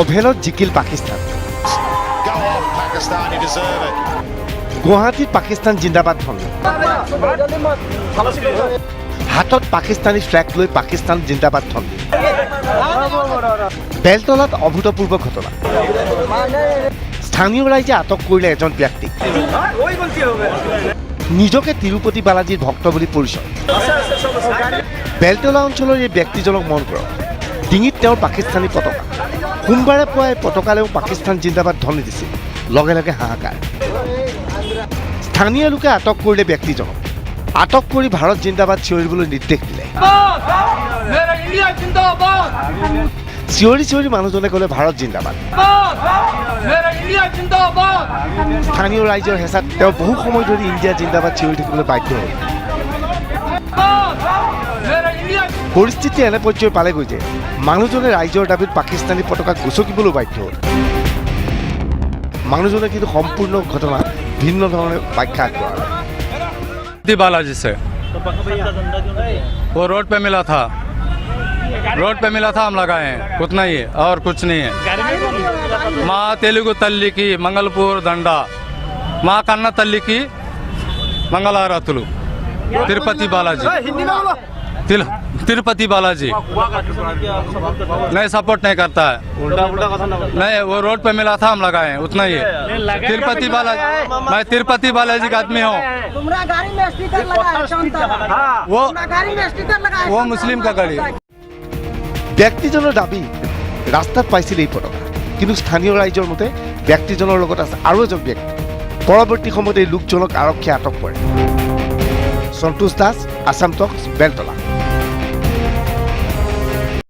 অভেলত জিকিল পাকিস্তান। গুৱাহাটীত পাকিস্তান জিন্দাবাদ ধ্বনি। হাতত পাকিস্তানী ফ্লেগ লৈ পাকিস্তান জিন্দাবাদ ধ্বনি। বেলতলাত অভূতপূৰ্ব ঘটনা। স্থানীয় ৰাইজে আটক কৰিলে এজন ব্যক্তিক। নিজকে তিৰুপতি বালাজীৰ ভক্ত বুলি পৰিচয়। বেলতলা অঞ্চলৰ এই ব্যক্তিজনক মন কৰক। ডিঙিত তেওঁৰ পাকিস্তানী পতাকা। সোমবাৰে পুৱাই পতাকালেও পাকিস্তান জিন্দাবাদ ধ্বনি দিছিল। লগে লগে হাহাকাৰ। স্থানীয় লোকে আটক কৰিলে ব্যক্তিজনক। আটক কৰি ভাৰত জিন্দাবাদ চিঞৰিবলৈ নিৰ্দেশ দিলে। চিঞৰি চিঞৰি মানুহজনে ক'লে ভাৰত জিন্দাবাদ। স্থানীয় ৰাইজৰ হেঁচাত তেওঁ বহু সময় ধৰি ইণ্ডিয়া জিন্দাবাদ চিঞৰি থাকিবলৈ বাধ্য হ'ল। পৰিস্থিতি এনে পৰ্যায় পালেগৈ যে মানুহজনে ৰাইজৰ দাবীত পাকিস্তানী পতাকা গচকিবলৈ বাধ্য হ'ল। মানুহজনে কিন্তু সম্পূৰ্ণ ঘটনা ভিন্ন ধৰণে ব্যাখ্যা আগবঢ়ালে। बालाजी से वो रोड पे मिला था हम लगाए हैं, उतना ही है और कुछ नहीं है। माँ तेलुगु तल्ली की मंगलपुर दंडा, माँ कन्ना तल्ली की मंगलारतुलु, तिरुपति बालाजी, तिरुपति बालाजी नहीं सपोर्ट नहीं करता है। नहीं, वो रोड पे मिला था, हम लगाए हैं, उतना ही है। तिरुपति बालाजी, मैं तिरुपति बालाजी का आदमी हूँ। वो मुस्लिम का गाड़ी। ব্যক্তিজনৰ দাবী ৰাস্তাত পাইছিল এই পতাকা, কিন্তু স্থানীয় ৰাইজৰ মতে ব্যক্তিজনৰ লগত আছে আৰু এজন ব্যক্তি। পৰৱৰ্তী সময়ত এই লোকজনক আৰক্ষীয়ে আটক কৰে। সন্তোষ দাস, আছাম টক্স, বেলতলা।